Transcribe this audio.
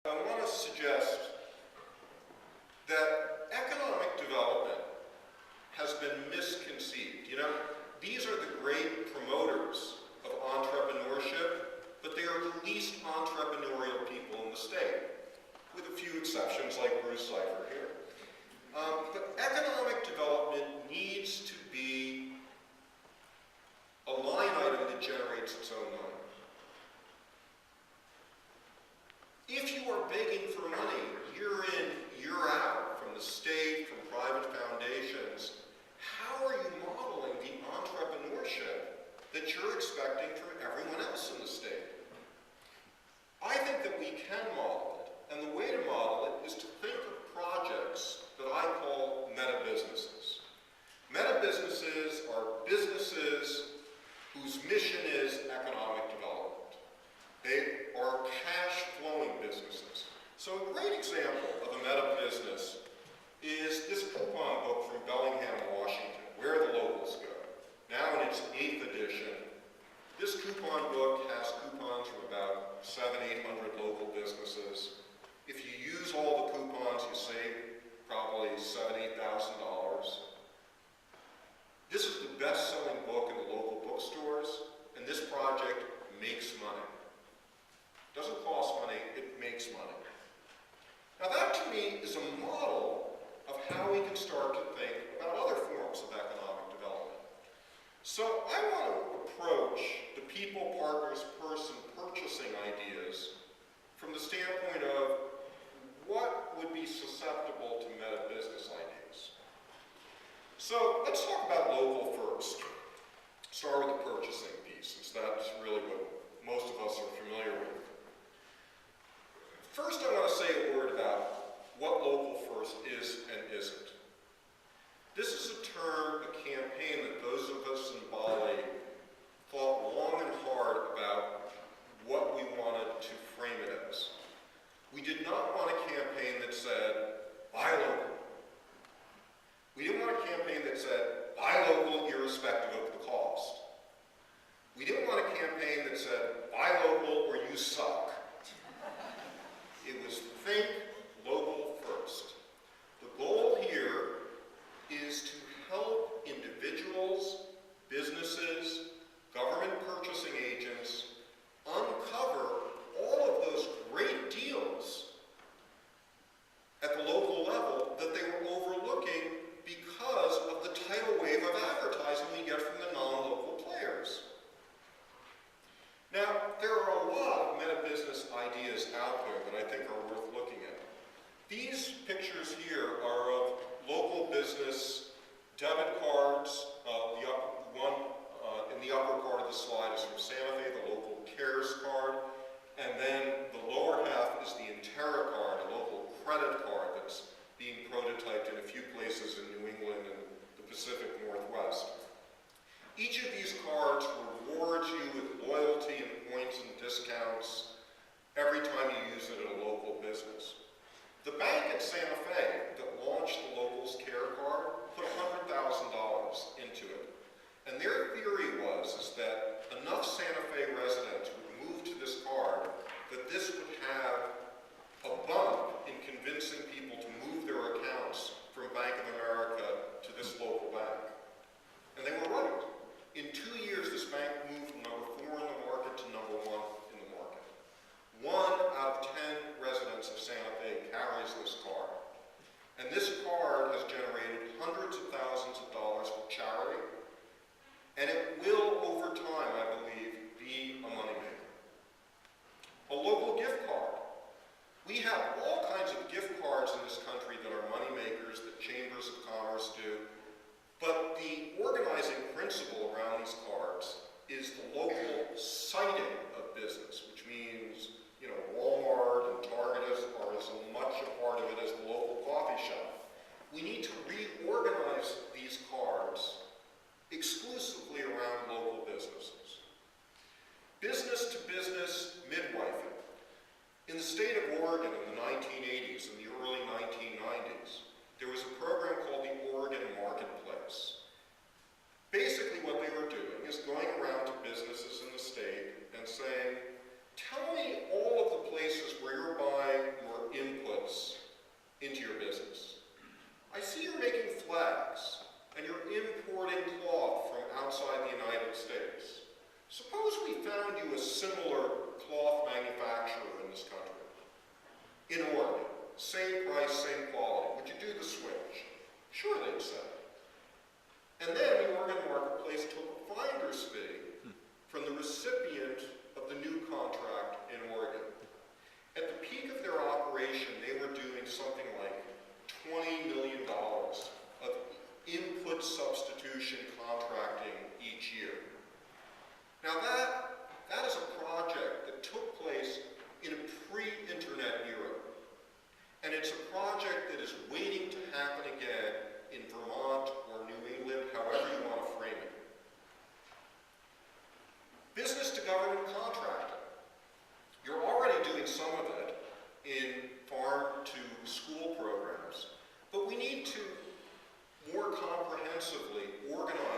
I want to suggest that economic development has been misconceived. You know, these are the great promoters of entrepreneurship, but they are the least entrepreneurial people in the state, with a few exceptions like Bruce Cipher here. But economic development needs to be a line item that generates its own money. If you are begging for money year in, year out from the state, from private foundations, how are you modeling the entrepreneurship that you're expecting from everyone else in the state? I think that we can model it, and the way to model it is to think of projects that I call meta businesses. Meta businesses are businesses whose mission is economic development. They are cash-flowing businesses. So a great example of a meta business is this coupon book from Bellingham, Washington, Where the Locals Go. Now in its 8th edition, this coupon book has coupons from about 700-800 local businesses. If you use all the coupons, you save probably $7,000-8,000. This is the best-selling book in the local bookstores, and this project makes money. Doesn't cost money, it makes money. Now that to me is a model of how we can start to think about other forms of economic development. So I want to approach the people, partners, person purchasing ideas from the standpoint of what would be susceptible to meta business ideas. So let's talk about local first. Start with the purchasing piece, since that's really what most of us are familiar with. First, I want to say a word about what local first is and isn't. This is a term, a campaign that those of us in Bali thought long and hard about what we wanted to frame it as. We did not want a campaign that said, buy local. We didn't want a campaign that said, buy local irrespective of the cost. We didn't want a campaign that said, buy local or you suck. It was think local first. The goal here is to help individuals, businesses, government purchasing agents uncover all of those great deals at the local level that they were overlooking because of the tidal wave of advertising we get from the non-local players. Now, there are a lot of meta-business ideas out there that I think are worth looking at. These pictures here are of local business debit cards. The one in the upper part of the slide is from Santa Fe, the local CARES card. And then the lower half is the Intera card, a local credit card that's being prototyped in a few places in New England and the Pacific Northwest. Each of these cards rewards you with loyalty and points and discounts every time you use it at a local business. The bank at Santa Fe that launched the Locals Care card put $100,000 into it. And their theory is that enough Santa Fe residents would move to this card that this would have a bump in convincing people to move their accounts from Bank of America to this local bank. And they were right. In 2 years, this bank moved from number 4 in the market to number 1 in the market. 1 out of 10 residents of Santa Fe carries this card. And this card has generated hundreds of thousands of dollars for charity, and it will, over time, I believe, be a moneymaker. A local gift card. We have all kinds of gift cards in this country that are moneymakers, that chambers of commerce do. But the organizing principle around these cards is the local siting of business, which means, you know, Walmart and Target are as much a part of it as the local coffee shop. We need to reorganize these cards exclusively around local businesses. Business-to-business midwifing. In the state of Oregon in the 1980s and the early 1990s, there was a program called the Oregon Marketplace. Basically what they were doing is going around to businesses in the state and saying, tell me all of the places where you're buying same price, same quality. Would you do the switch? Sure, they'd say. And then the Oregon Marketplace took a finder's fee from the recipient of the new contract in Oregon. At the peak of their operation, they were doing something like $20 million of input substitution contracting each year. Now that is a project that took place in a pre-internet era. And it's a project that is waiting to happen again in Vermont or New England, however you want to frame it. Business to government contracting. You're already doing some of it in farm to school programs, but we need to more comprehensively organize